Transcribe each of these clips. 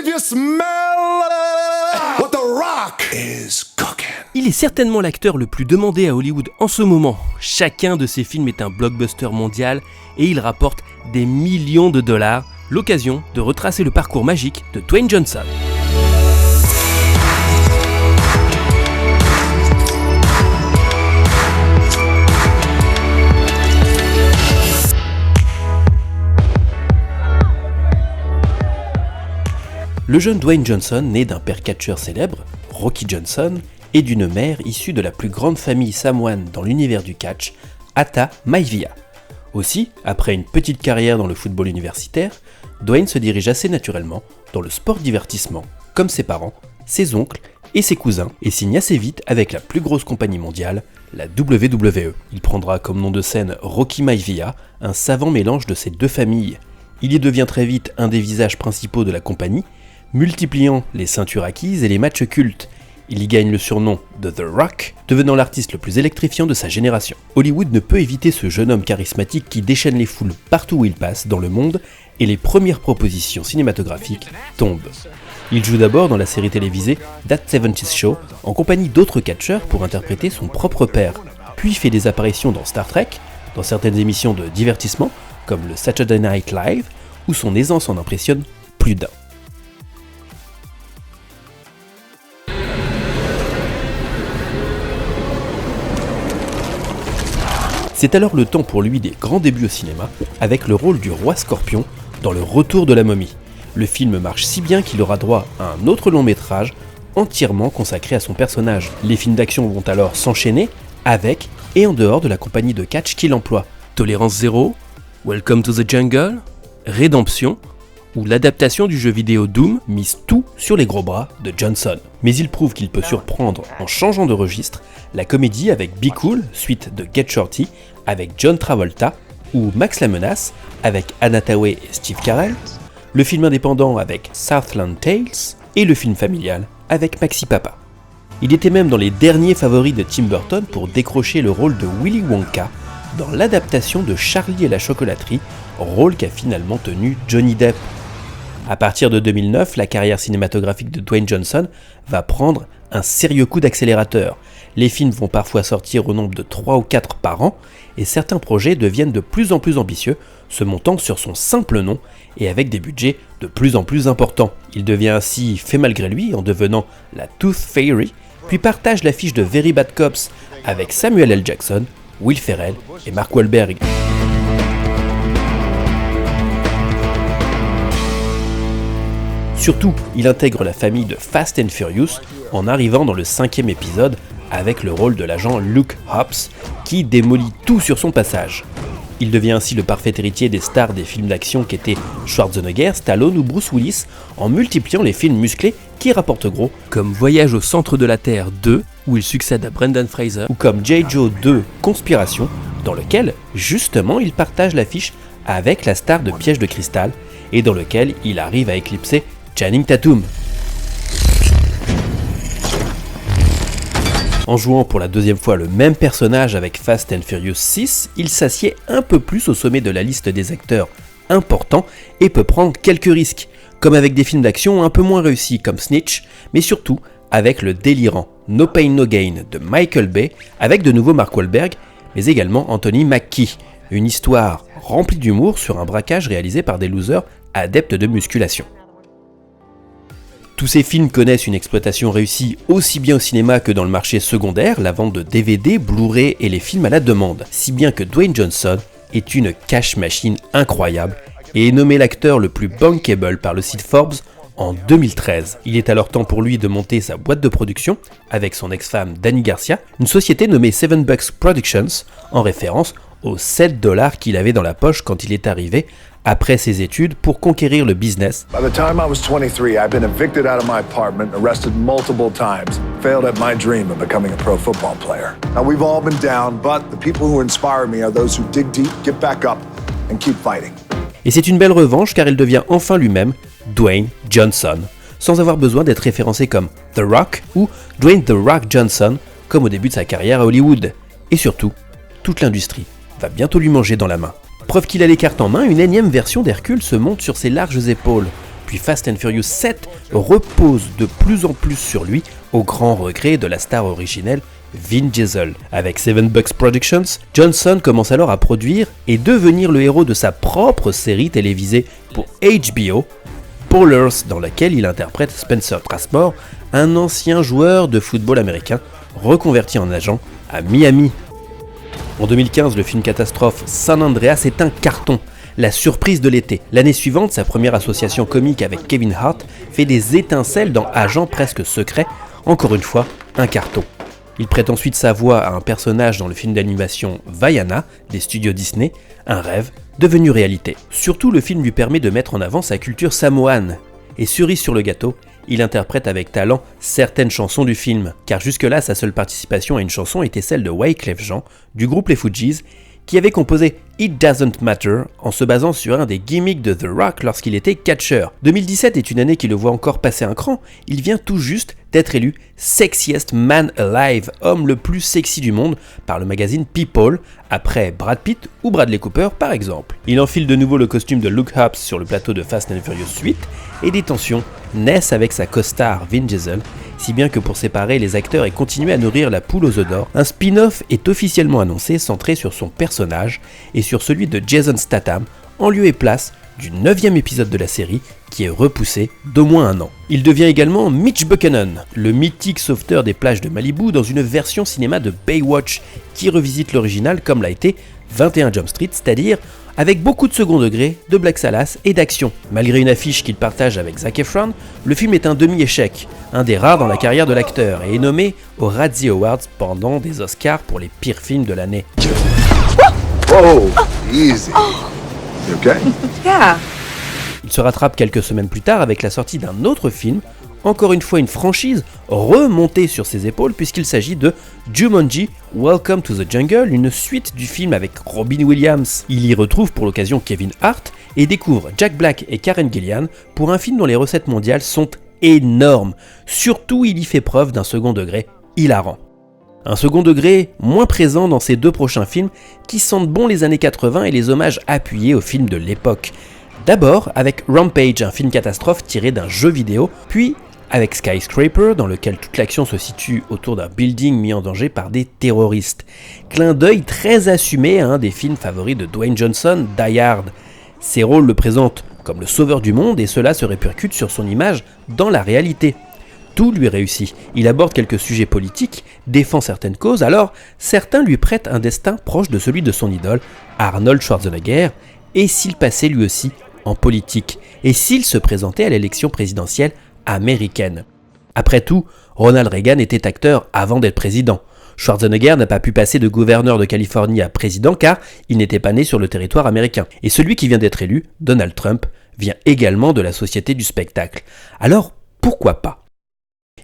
If you smell what The Rock is cooking. Il est certainement l'acteur le plus demandé à Hollywood en ce moment. Chacun de ses films est un blockbuster mondial et il rapporte des millions de dollars. L'occasion de retracer le parcours magique de Dwayne Johnson. Le jeune Dwayne Johnson, né d'un père catcheur célèbre, Rocky Johnson, et d'une mère issue de la plus grande famille samoane dans l'univers du catch, Ata Maivia. Aussi, après une petite carrière dans le football universitaire, Dwayne se dirige assez naturellement dans le sport divertissement, comme ses parents, ses oncles et ses cousins, et signe assez vite avec la plus grosse compagnie mondiale, la WWE. Il prendra comme nom de scène Rocky Maivia, un savant mélange de ces deux familles. Il y devient très vite un des visages principaux de la compagnie, multipliant les ceintures acquises et les matchs cultes. Il y gagne le surnom de The Rock, devenant l'artiste le plus électrifiant de sa génération. Hollywood ne peut éviter ce jeune homme charismatique qui déchaîne les foules partout où il passe dans le monde, et les premières propositions cinématographiques tombent. Il joue d'abord dans la série télévisée That 70's Show, en compagnie d'autres catcheurs pour interpréter son propre père, puis fait des apparitions dans Star Trek, dans certaines émissions de divertissement, comme le Saturday Night Live, où son aisance en impressionne plus d'un. C'est alors le temps pour lui des grands débuts au cinéma, avec le rôle du roi Scorpion dans Le Retour de la momie. Le film marche si bien qu'il aura droit à un autre long métrage entièrement consacré à son personnage. Les films d'action vont alors s'enchaîner avec et en dehors de la compagnie de catch qu'il emploie. Tolérance Zéro, Welcome to the Jungle, Rédemption ou l'adaptation du jeu vidéo Doom mise tout sur les gros bras de Johnson. Mais il prouve qu'il peut surprendre en changeant de registre, la comédie avec Be Cool, suite de Get Shorty, avec John Travolta, ou Max la Menace, avec Anna Thaoué et Steve Carell, le film indépendant avec Southland Tales, et le film familial avec Maxi Papa. Il était même dans les derniers favoris de Tim Burton pour décrocher le rôle de Willy Wonka dans l'adaptation de Charlie et la chocolaterie, rôle qu'a finalement tenu Johnny Depp. À partir de 2009, la carrière cinématographique de Dwayne Johnson va prendre un sérieux coup d'accélérateur. Les films vont parfois sortir au nombre de 3 ou 4 par an, et certains projets deviennent de plus en plus ambitieux, se montant sur son simple nom et avec des budgets de plus en plus importants. Il devient ainsi fait malgré lui en devenant la Tooth Fairy, puis partage l'affiche de Very Bad Cops avec Samuel L. Jackson, Will Ferrell et Mark Wahlberg. Surtout, il intègre la famille de Fast and Furious en arrivant dans le 5e épisode avec le rôle de l'agent Luke Hobbs qui démolit tout sur son passage. Il devient ainsi le parfait héritier des stars des films d'action qu'étaient Schwarzenegger, Stallone ou Bruce Willis en multipliant les films musclés qui rapportent gros, comme Voyage au centre de la Terre 2 où il succède à Brendan Fraser, ou comme J. Joe 2 Conspiration dans lequel justement il partage l'affiche avec la star de Piège de cristal et dans lequel il arrive à éclipser Channing Tatum. En jouant pour la deuxième fois le même personnage avec Fast and Furious 6, il s'assied un peu plus au sommet de la liste des acteurs importants et peut prendre quelques risques, comme avec des films d'action un peu moins réussis comme Snitch, mais surtout avec le délirant No Pain No Gain de Michael Bay, avec de nouveau Mark Wahlberg, mais également Anthony Mackie, une histoire remplie d'humour sur un braquage réalisé par des losers adeptes de musculation. Tous ces films connaissent une exploitation réussie aussi bien au cinéma que dans le marché secondaire, la vente de DVD, Blu-ray et les films à la demande, si bien que Dwayne Johnson est une cash machine incroyable et est nommé l'acteur le plus bankable par le site Forbes en 2013. Il est alors temps pour lui de monter sa boîte de production avec son ex-femme Dani Garcia, une société nommée Seven Bucks Productions en référence aux $7 qu'il avait dans la poche quand il est arrivé après ses études pour conquérir le business. By the time I was 23, I'd been evicted out of my apartment, arrested multiple times, failed at my dream of becoming a pro football player. Now we've all been down, but the people who inspire me are those who dig deep, get back up, and keep fighting. Et c'est une belle revanche car il devient enfin lui-même Dwayne Johnson, sans avoir besoin d'être référencé comme The Rock ou Dwayne The Rock Johnson, comme au début de sa carrière à Hollywood. Et surtout, toute l'industrie va bientôt lui manger dans la main. Preuve qu'il a les cartes en main, une énième version d'Hercule se monte sur ses larges épaules, puis Fast and Furious 7 repose de plus en plus sur lui, au grand regret de la star originelle Vin Diesel. Avec Seven Bucks Productions, Johnson commence alors à produire et devenir le héros de sa propre série télévisée pour HBO, Ballers, dans laquelle il interprète Spencer Trasmore, un ancien joueur de football américain reconverti en agent à Miami. En 2015, le film catastrophe San Andreas est un carton, la surprise de l'été. L'année suivante, sa première association comique avec Kevin Hart fait des étincelles dans Agent presque secret, encore une fois, un carton. Il prête ensuite sa voix à un personnage dans le film d'animation Vaiana des studios Disney, un rêve devenu réalité. Surtout, le film lui permet de mettre en avant sa culture samoane. Et cerise sur le gâteau, il interprète avec talent certaines chansons du film, car jusque-là, sa seule participation à une chanson était celle de Wyclef Jean, du groupe Les Fugees, qui avait composé It Doesn't Matter en se basant sur un des gimmicks de The Rock lorsqu'il était catcheur. 2017 est une année qui le voit encore passer un cran, il vient tout juste d'être élu Sexiest Man Alive, homme le plus sexy du monde, par le magazine People, après Brad Pitt ou Bradley Cooper par exemple. Il enfile de nouveau le costume de Luke Hobbs sur le plateau de Fast and Furious 8, et des tensions naissent avec sa co-star Vin Diesel, si bien que pour séparer les acteurs et continuer à nourrir la poule aux œufs d'or, un spin-off est officiellement annoncé centré sur son personnage et sur celui de Jason Statham, en lieu et place du 9e épisode de la série, qui est repoussé d'au moins un an. Il devient également Mitch Buchanan, le mythique sauveteur des plages de Malibu dans une version cinéma de Baywatch, qui revisite l'original comme l'a été 21 Jump Street, c'est-à-dire avec beaucoup de second degré, de blagues salaces et d'action. Malgré une affiche qu'il partage avec Zac Efron, le film est un demi-échec, un des rares dans la carrière de l'acteur, et est nommé aux Razzie Awards pendant des Oscars pour les pires films de l'année. Whoa, easy. You okay? Yeah. Il se rattrape quelques semaines plus tard avec la sortie d'un autre film, encore une fois une franchise remontée sur ses épaules puisqu'il s'agit de Jumanji Welcome to the Jungle, une suite du film avec Robin Williams. Il y retrouve pour l'occasion Kevin Hart et découvre Jack Black et Karen Gillan pour un film dont les recettes mondiales sont énormes. Surtout, il y fait preuve d'un second degré hilarant. Un second degré moins présent dans ses deux prochains films qui sentent bon les années 80 et les hommages appuyés aux films de l'époque. D'abord avec Rampage, un film catastrophe tiré d'un jeu vidéo, puis avec Skyscraper, dans lequel toute l'action se situe autour d'un building mis en danger par des terroristes. Clin d'œil très assumé à un des films favoris de Dwayne Johnson, Die Hard. Ses rôles le présentent comme le sauveur du monde et cela se répercute sur son image dans la réalité. Tout lui réussit. Il aborde quelques sujets politiques, défend certaines causes, alors certains lui prêtent un destin proche de celui de son idole, Arnold Schwarzenegger, et s'il passait lui aussi en politique, et s'il se présentait à l'élection présidentielle américaine. Après tout, Ronald Reagan était acteur avant d'être président. Schwarzenegger n'a pas pu passer de gouverneur de Californie à président car il n'était pas né sur le territoire américain. Et celui qui vient d'être élu, Donald Trump, vient également de la société du spectacle. Alors, pourquoi pas ?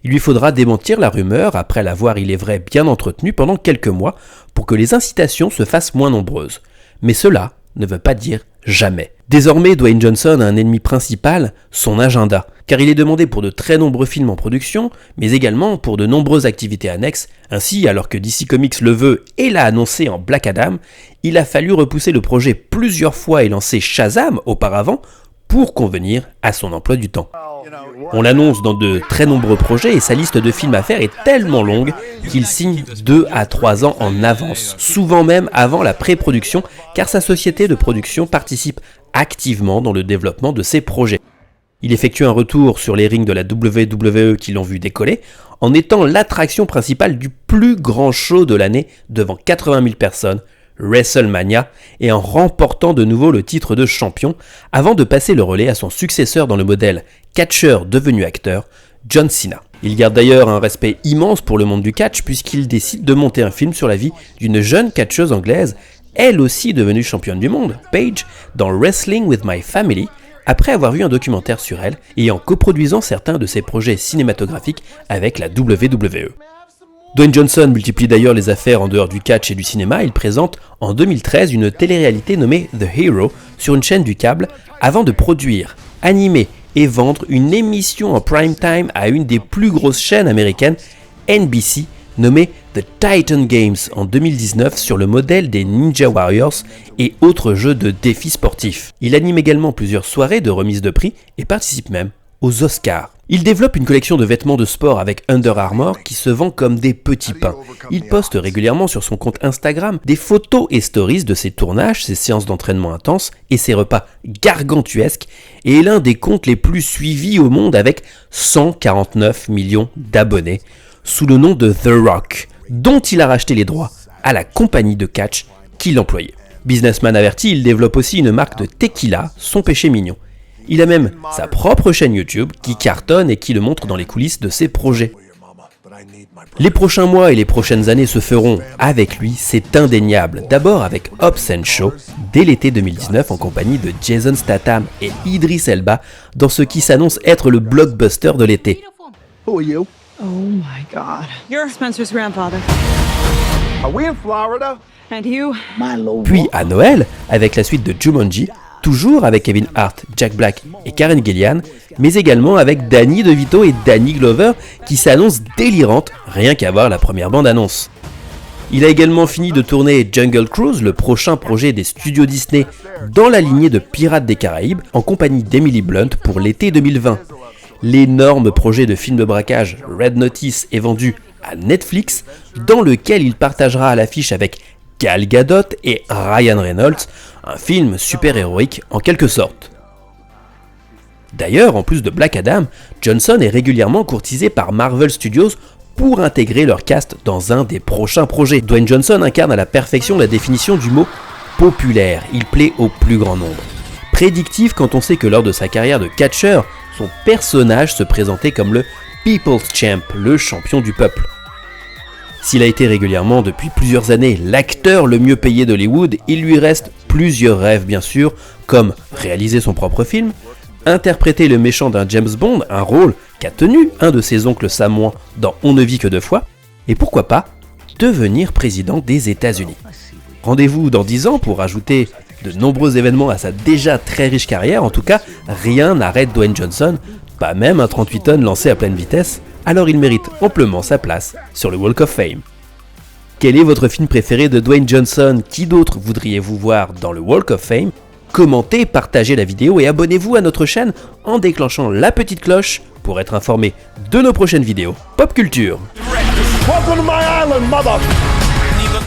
Il lui faudra démentir la rumeur après l'avoir, il est vrai, bien entretenue pendant quelques mois pour que les incitations se fassent moins nombreuses. Mais cela ne veut pas dire jamais. Désormais, Dwayne Johnson a un ennemi principal, son agenda, car il est demandé pour de très nombreux films en production, mais également pour de nombreuses activités annexes. Ainsi, alors que DC Comics le veut et l'a annoncé en Black Adam, il a fallu repousser le projet plusieurs fois et lancer Shazam auparavant pour convenir à son emploi du temps. On l'annonce dans de très nombreux projets et sa liste de films à faire est tellement longue qu'il signe 2 à 3 ans en avance, souvent même avant la pré-production, car sa société de production participe activement dans le développement de ses projets. Il effectue un retour sur les rings de la WWE qui l'ont vu décoller, en étant l'attraction principale du plus grand show de l'année devant 80 000 personnes, WrestleMania, et en remportant de nouveau le titre de champion, avant de passer le relais à son successeur dans le modèle catcheur devenu acteur, John Cena. Il garde d'ailleurs un respect immense pour le monde du catch puisqu'il décide de monter un film sur la vie d'une jeune catcheuse anglaise, elle aussi devenue championne du monde, Paige, dans Wrestling with My Family, après avoir vu un documentaire sur elle et en coproduisant certains de ses projets cinématographiques avec la WWE. Dwayne Johnson multiplie d'ailleurs les affaires en dehors du catch et du cinéma. Il présente en 2013 une télé-réalité nommée The Hero sur une chaîne du câble avant de produire, animer et vendre une émission en prime time à une des plus grosses chaînes américaines, NBC, nommée The Titan Games en 2019 sur le modèle des Ninja Warriors et autres jeux de défis sportifs. Il anime également plusieurs soirées de remise de prix et participe même aux Oscars. Il développe une collection de vêtements de sport avec Under Armour qui se vend comme des petits pains. Il poste régulièrement sur son compte Instagram des photos et stories de ses tournages, ses séances d'entraînement intenses et ses repas gargantuesques et est l'un des comptes les plus suivis au monde avec 149 millions d'abonnés sous le nom de The Rock, dont il a racheté les droits à la compagnie de catch qui l'employait. Businessman averti, il développe aussi une marque de tequila, son péché mignon. Il a même sa propre chaîne YouTube qui cartonne et qui le montre dans les coulisses de ses projets. Les prochains mois et les prochaines années se feront avec lui, c'est indéniable. D'abord avec Hobbs & Shaw, dès l'été 2019 en compagnie de Jason Statham et Idris Elba, dans ce qui s'annonce être le blockbuster de l'été. Who are you? Oh my God. You're Spencer's grandfather. Are we in Florida? And you? Puis à Noël, avec la suite de Jumanji, toujours avec Kevin Hart, Jack Black et Karen Gillian, mais également avec Danny DeVito et Danny Glover qui s'annoncent délirantes rien qu'à voir la première bande-annonce. Il a également fini de tourner Jungle Cruise, le prochain projet des studios Disney dans la lignée de Pirates des Caraïbes, en compagnie d'Emily Blunt pour l'été 2020. L'énorme projet de film de braquage Red Notice est vendu à Netflix, dans lequel il partagera à l'affiche avec Gal Gadot et Ryan Reynolds, un film super-héroïque en quelque sorte. D'ailleurs, en plus de Black Adam, Johnson est régulièrement courtisé par Marvel Studios pour intégrer leur cast dans un des prochains projets. Dwayne Johnson incarne à la perfection la définition du mot populaire, il plaît au plus grand nombre. Prédictif quand on sait que lors de sa carrière de catcheur, son personnage se présentait comme le People's Champ, le champion du peuple. S'il a été régulièrement depuis plusieurs années l'acteur le mieux payé d'Hollywood, il lui reste plusieurs rêves bien sûr, comme réaliser son propre film, interpréter le méchant d'un James Bond, un rôle qu'a tenu un de ses oncles samoans dans On ne vit que deux fois, et pourquoi pas devenir président des États-Unis. Rendez-vous dans 10 ans pour ajouter de nombreux événements à sa déjà très riche carrière. En tout cas, rien n'arrête Dwayne Johnson, pas même un 38 tonnes lancé à pleine vitesse, alors il mérite amplement sa place sur le Walk of Fame. Quel est votre film préféré de Dwayne Johnson? Qui d'autre voudriez-vous voir dans le Walk of Fame? Commentez, partagez la vidéo et abonnez-vous à notre chaîne en déclenchant la petite cloche pour être informé de nos prochaines vidéos Pop Culture. Welcome to my island, mother!